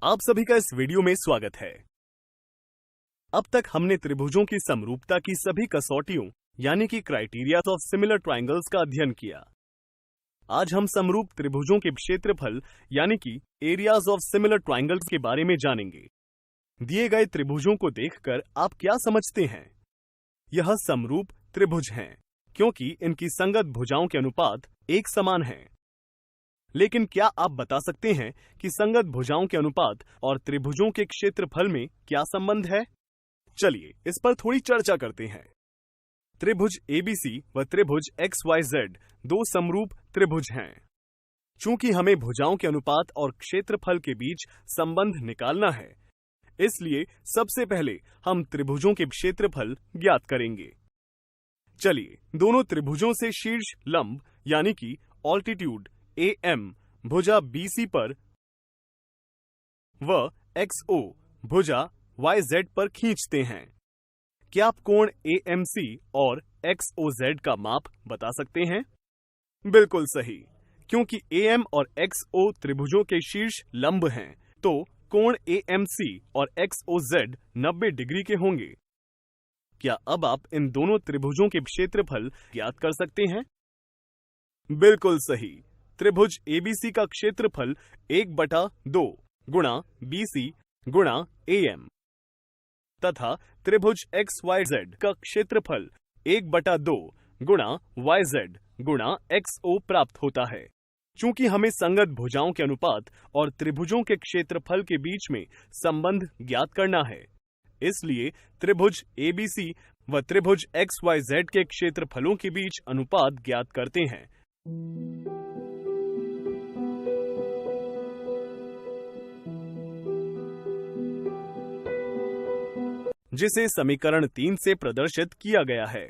आप सभी का इस वीडियो में स्वागत है। अब तक हमने त्रिभुजों की समरूपता की सभी कसौटियों यानी कि क्राइटेरिया ऑफ सिमिलर ट्रायंगल्स का अध्ययन किया। आज हम समरूप त्रिभुजों के क्षेत्रफल यानी कि एरियाज ऑफ सिमिलर ट्रायंगल्स के बारे में जानेंगे। दिए गए त्रिभुजों को देखकर आप क्या समझते हैं? यह समरूप त्रिभुज हैं क्योंकि इनकी संगत भुजाओं के अनुपात एक समान हैं। लेकिन क्या आप बता सकते हैं कि संगत भुजाओं के अनुपात और त्रिभुजों के क्षेत्रफल में क्या संबंध है? चलिए इस पर थोड़ी चर्चा करते हैं। त्रिभुज ABC व त्रिभुज XYZ दो समरूप त्रिभुज हैं। चूंकि हमें भुजाओं के अनुपात और क्षेत्रफल के बीच संबंध निकालना है, इसलिए सबसे पहले हम त्रिभुजों के क्षेत्रफल ज्ञात करेंगे। चलिए दोनों त्रिभुजों से शीर्ष लंब यानी कि ऑल्टीट्यूड AM भुजा BC पर व XO भुजा YZ पर खींचते हैं। क्या आप कोण AMC और XOZ का माप बता सकते हैं? बिल्कुल सही, क्योंकि AM और XO त्रिभुजों के शीर्ष लंब हैं, तो कोण AMC और XOZ 90 डिग्री के होंगे। क्या अब आप इन दोनों त्रिभुजों के क्षेत्रफल ज्ञात कर सकते हैं? बिल्कुल सही, त्रिभुज ABC का क्षेत्रफल 1/2 गुणा BC गुणा AM तथा त्रिभुज XYZ का क्षेत्रफल 1/2 गुणा YZ गुणा XO प्राप्त होता है। चूंकि हमें संगत भुजाओं के अनुपात और त्रिभुजों के क्षेत्रफल के बीच में संबंध ज्ञात करना है, इसलिए त्रिभुज ABC व त्रिभुज XYZ के क्षेत्रफलों के बीच अनुपात ज्ञात करते हैं। जिसे समीकरण 3 से प्रदर्शित किया गया है।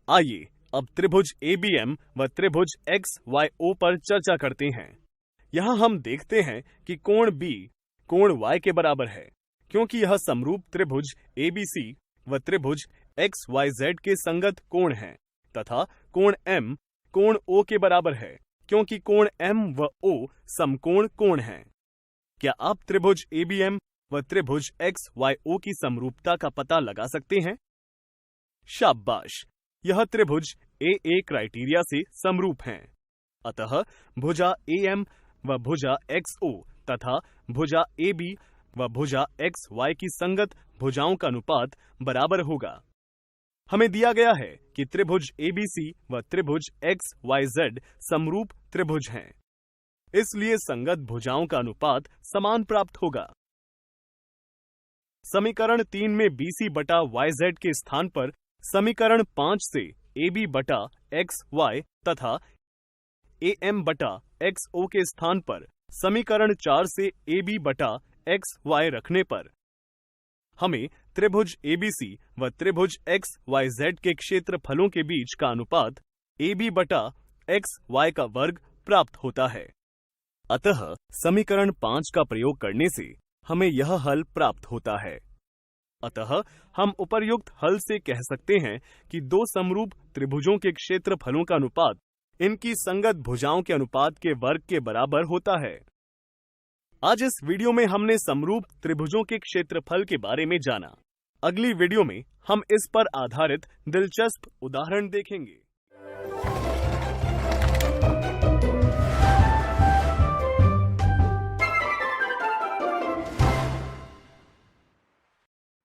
आइए अब त्रिभुज ABM व त्रिभुज XYO पर चर्चा करते हैं। यहां हम देखते हैं कि कोण B कोण Y के बराबर है, क्योंकि यह समरूप त्रिभुज ABC व त्रिभुज XYZ के संगत कोण हैं, तथा कोण M कोण O के बराबर है, क्योंकि कोण M व O समकोण कोण हैं। क्या आप त्रिभुज ABM व त्रिभुज XYO की समरूपता का पता लगा सकते हैं? शाबाश, यह त्रिभुज AA क्राइटेरिया से समरूप हैं। अतः भुजा AM व भुजा XO तथा भुजा AB व भुजा XY की संगत भुजाओं का अनुपात बराबर होगा। हमें दिया गया है कि त्रिभुज ABC व त्रिभुज XYZ समरूप त्रिभुज हैं, इसलिए संगत भुजाओं का अनुपात समान प्राप्त होगा। समीकरण 3 में BC बटा YZ के स्थान पर समीकरण 5 से AB बटा XY तथा AM बटा XO के स्थान पर समीकरण 4 से AB बटा XY रखने पर हमें त्रिभुज ABC व त्रिभुज XYZ के क्षेत्रफलों के बीच का अनुपात AB बटा XY का वर्ग प्राप्त होता है। अतः समीकरण 5 का प्रयोग करने से हमें यह हल प्राप्त होता है। अतः हम उपर्युक्त हल से कह सकते हैं कि दो समरूप त्रिभुजों के क्षेत्रफलों का अनुपात इनकी संगत भुजाओं के अनुपात के वर्ग के बराबर होता है। आज इस वीडियो में हमने समरूप त्रिभुजों के क्षेत्रफल के बारे में जाना। अगली वीडियो में हम इस पर आधारित दिलचस्प उदाहरण देखेंगे।